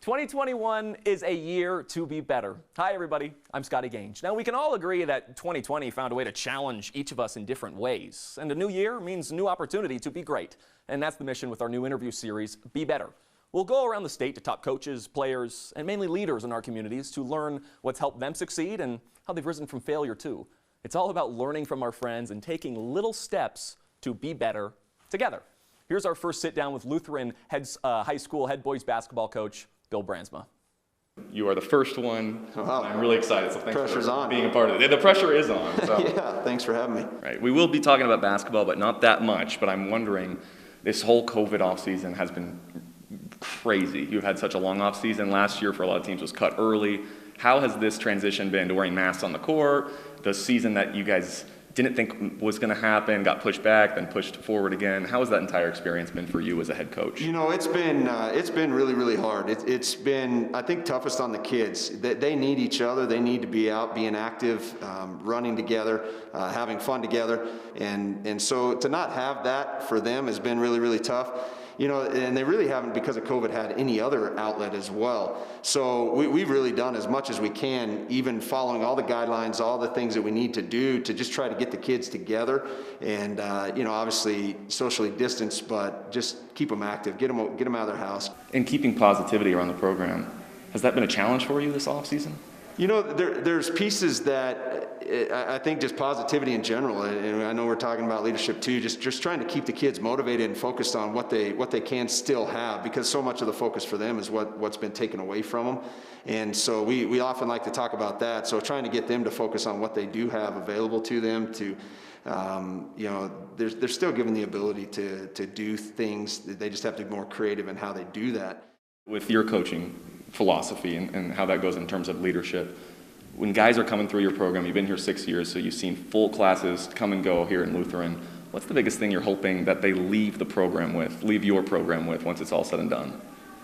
2021 is a year to be better. Hi, everybody. I'm Scotty Gange. Now, we can all agree that 2020 found a way to challenge each of us in different ways. And a new year means new opportunity to be great. And that's the mission with our new interview series, Be Better. We'll go around the state to top coaches, players, and mainly leaders in our communities to learn what's helped them succeed and how they've risen from failure, too. It's all about learning from our friends and taking little steps to be better together. Here's our first sit down with Lutheran high school head boys basketball coach, Bill Brandsma. You are the first one. Wow. I'm really excited, so thanks Pressure's for on. being a part of it. The pressure is on. So. Yeah, thanks for having me. Right. We will be talking about basketball, but not that much. But I'm wondering, this whole COVID offseason has been crazy. You had such a long offseason. Last year for a lot of teams was cut early. How has this transition been to wearing masks on the court? The season that you guys didn't think was going to happen, got pushed back, then pushed forward again. How has that entire experience been for you as a head coach? You know, it's been really, really hard. It's been, I think, toughest on the kids. They need each other. They need to be out, being active, running together, having fun together. And so to not have that for them has been really, really tough. You know, and they really haven't, because of COVID, had any other outlet as well. So we've really done as much as we can, even following all the guidelines, all the things that we need to do to just try to get the kids together and, you know, obviously socially distanced, but just keep them active, get them out of their house. And keeping positivity around the program, has that been a challenge for you this offseason? You know, there's pieces that I think just positivity in general, and I know we're talking about leadership too, just trying to keep the kids motivated and focused on what they can still have, because so much of the focus for them is what's been taken away from them. And so we often like to talk about that. So trying to get them to focus on what they do have available to them, to you know, they're still given the ability to do things. They just have to be more creative in how they do that. With your coaching philosophy and how that goes in terms of leadership, when guys are coming through your program, you've been here 6 years, so you've seen full classes come and go here in Lutheran. What's the biggest thing you're hoping that they leave your program with once it's all said and done?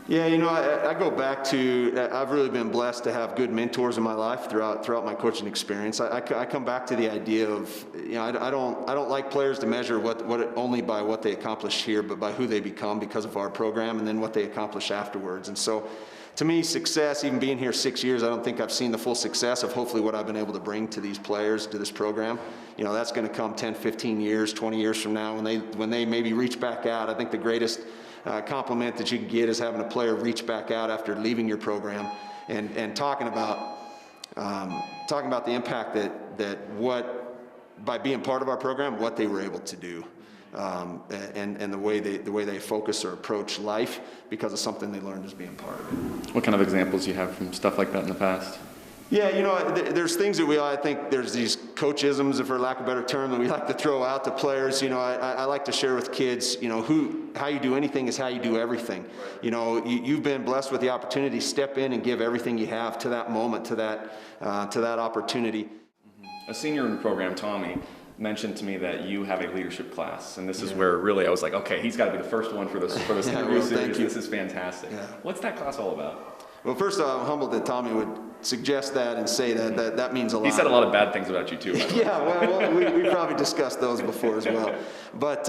Yeah, you know, I go back to, I've really been blessed to have good mentors in my life throughout my coaching experience. I come back to the idea of, you know, I don't like players to measure only by what they accomplish here, but by who they become because of our program, and then what they accomplish afterwards. And so, to me, success, even being here 6 years, I don't think I've seen the full success of hopefully what I've been able to bring to these players, to this program. You know, that's going to come 10, 15 years, 20 years from now when they maybe reach back out. I think the greatest compliment that you can get is having a player reach back out after leaving your program and talking about the impact that by being part of our program, what they were able to do. And the way they focus or approach life because of something they learned as being part of it. What kind of examples do you have from stuff like that in the past? Yeah, you know, there's things that I think there's these coachisms, for lack of a better term, that we like to throw out to players. You know, I like to share with kids, you know, how you do anything is how you do everything. You know, you've been blessed with the opportunity to step in and give everything you have to that moment, to that opportunity. A senior in the program, Tommy, mentioned to me that you have a leadership class, and this is where really I was like, okay, he's got to be the first one for this interview series. This is fantastic. Yeah. What's that class all about? Well, first I'm humbled that Tommy would suggest that and say that means a lot. He said a lot of bad things about you too. Yeah, well, we probably discussed those before as well. But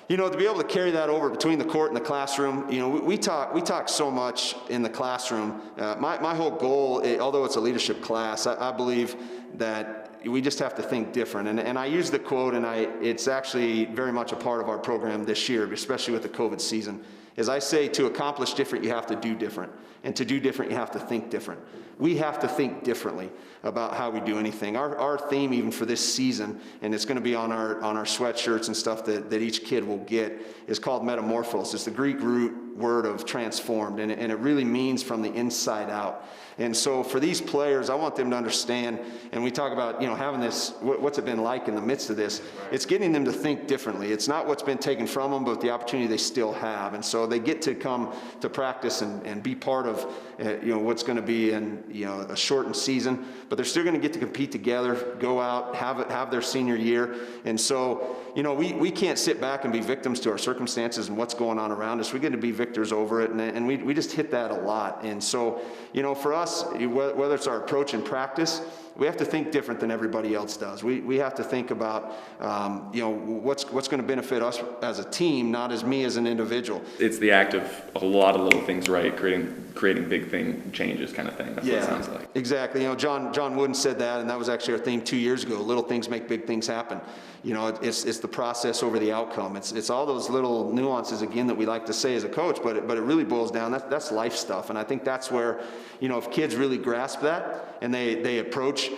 you know, to be able to carry that over between the court and the classroom, you know, we talk so much in the classroom. My whole goal, although it's a leadership class, I believe that we just have to think different. And I use the quote, and it's actually very much a part of our program this year, especially with the COVID season, is I say to accomplish different, you have to do different. And to do different, you have to think different. We have to think differently about how we do anything. Our theme, even for this season, and it's going to be on our sweatshirts and stuff that each kid will get, is called metamorphos. It's the Greek root word of transformed, and it really means from the inside out. And so for these players, I want them to understand, and we talk about, you know, having this, what's it been like in the midst of this? It's getting them to think differently. It's not what's been taken from them, but the opportunity they still have. And so they get to come to practice and be part of, you know, what's going to be a shortened season, but they're still going to get to compete together, go out, have their senior year. And so, you know, we can't sit back and be victims to our circumstances and what's going on around us. We get to be victors over it, and we just hit that a lot. And so, you know, for us, whether it's our approach in practice, we have to think different than everybody else does. We have to think about, what's going to benefit us as a team, not as me as an individual. It's the act of a lot of little things right, creating big changes kind of thing. That's what it sounds like. Exactly. John Wooden said that, and that was actually our theme 2 years ago. Little things make big things happen. It's the process over the outcome. It's all those little nuances, again, that we like to say as a coach, but it really boils down, that's life stuff. And I think that's where, if kids really grasp that and they approach,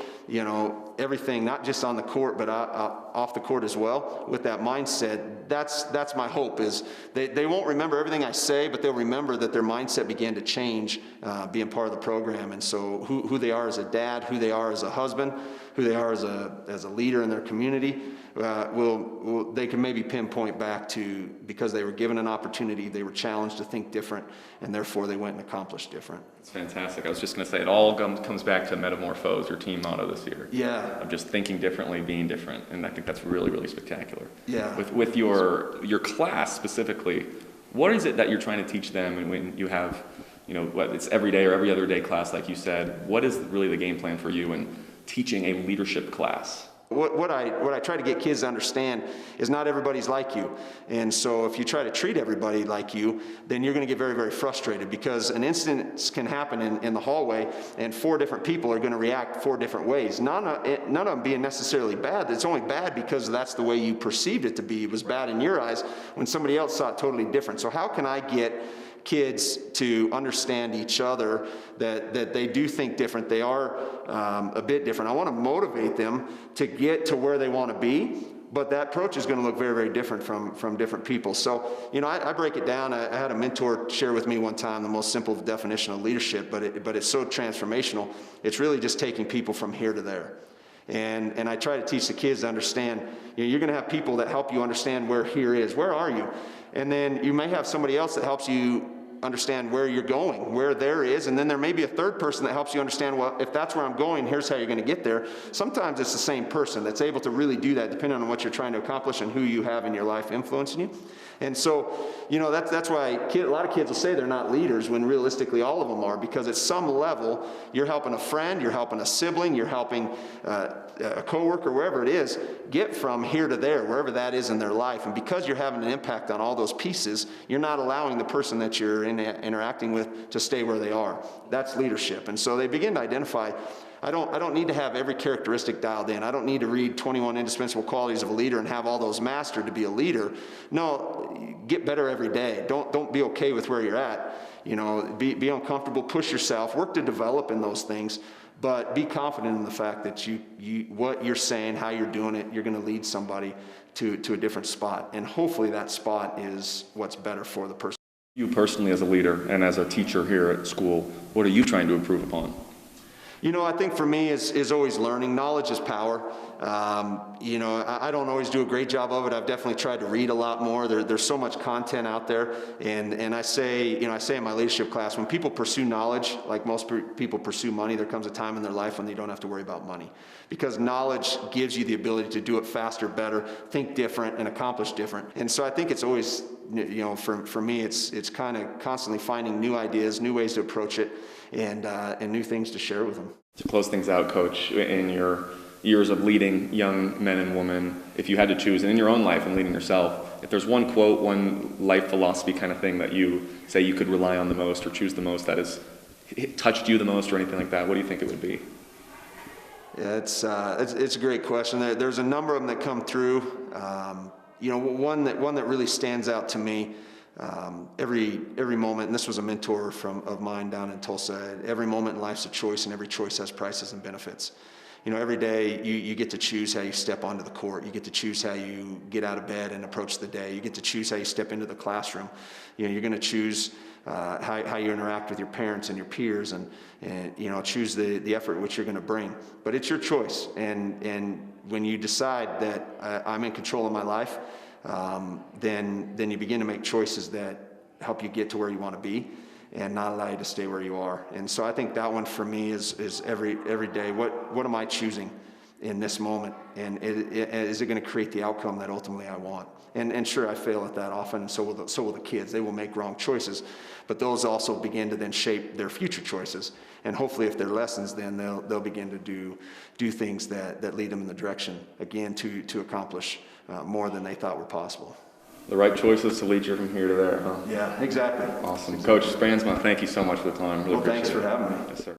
everything, not just on the court, but off the court as well, with that mindset, that's my hope, is they won't remember everything I say, but they'll remember that their mindset began to change being part of the program. And so who they are as a dad, who they are as a husband, who they are as a leader in their community, they can maybe pinpoint back to because they were given an opportunity, they were challenged to think different, and therefore they went and accomplished different. It's fantastic. I was just going to say, it all comes back to metamorphose, your team motto this year. Yeah. Of just thinking differently, being different, and I think that's really, really spectacular. Yeah. With your class specifically, what is it that you're trying to teach them, and when you have, it's every day or every other day class, like you said, what is really the game plan for you in teaching a leadership class? What I try to get kids to understand is not everybody's like you. And so if you try to treat everybody like you, then you're going to get very, very frustrated, because an incident can happen in the hallway and 4 different people are going to react 4 different ways. None of them being necessarily bad. It's only bad because that's the way you perceived it to be. It was bad in your eyes when somebody else saw it totally different. So how can I get kids to understand each other, that they do think different, they are a bit different. I want to motivate them to get to where they want to be, but that approach is going to look very, very different from different people. So, I break it down. I had a mentor share with me one time the most simple definition of leadership, but it's so transformational. It's really just taking people from here to there. And I try to teach the kids to understand, you're going to have people that help you understand where here is. Where are you? And then you may have somebody else that helps you understand where you're going, where there is, and then there may be a third person that helps you understand, well, if that's where I'm going, here's how you're going to get there. Sometimes it's the same person that's able to really do that, depending on what you're trying to accomplish and who you have in your life influencing you. And so, that's why a lot of kids will say they're not leaders, when realistically all of them are, because at some level, you're helping a friend, you're helping a sibling, you're helping a coworker, wherever it is, get from here to there, wherever that is in their life. And because you're having an impact on all those pieces, you're not allowing the person that you're interacting with to stay where they are. That's leadership. And so they begin to identify, I don't need to have every characteristic dialed in. I don't need to read 21 indispensable qualities of a leader and have all those mastered to be a leader. No, get better every day. Don't be okay with where you're at. Be uncomfortable, push yourself, work to develop in those things, but be confident in the fact that what you're saying, how you're doing it, you're going to lead somebody to a different spot. And hopefully that spot is what's better for the person. You personally as a leader and as a teacher here at school, what are you trying to improve upon? I think for me is always learning. Knowledge is power. I don't always do a great job of it. I've definitely tried to read a lot more. There's so much content out there. And I say in my leadership class, when people pursue knowledge, like most people pursue money, there comes a time in their life when they don't have to worry about money. Because knowledge gives you the ability to do it faster, better, think different, and accomplish different. And so I think it's always, for me, it's kind of constantly finding new ideas, new ways to approach it, and new things to share with them. To close things out, Coach, in your years of leading young men and women, if you had to choose, and in your own life and leading yourself, if there's one quote, one life philosophy kind of thing that you say you could rely on the most or choose the most that has touched you the most or anything like that, what do you think it would be? Yeah, it's a great question. There's a number of them that come through. One that really stands out to me. Every moment, and this was a mentor of mine down in Tulsa, every moment in life's a choice, and every choice has prices and benefits. Every day you get to choose how you step onto the court. You get to choose how you get out of bed and approach the day. You get to choose how you step into the classroom. You're going to choose how you interact with your parents and your peers, and choose the effort which you're going to bring. But it's your choice, and when you decide that I'm in control of my life, then you begin to make choices that help you get to where you want to be and not allow you to stay where you are. And so I think that one for me is every day, what am I choosing? in this moment, and is it going to create the outcome that ultimately I want? And sure, I fail at that often, and so will the kids. They will make wrong choices, but those also begin to then shape their future choices. And hopefully, if they're lessons, then they'll begin to do things that lead them in the direction, again, to accomplish more than they thought were possible. The right choices to lead you from here to there, huh? Yeah, exactly. Awesome. Coach Brandsma, thank you so much for the time. Really Well, thanks appreciate for it. having me. Yes, sir.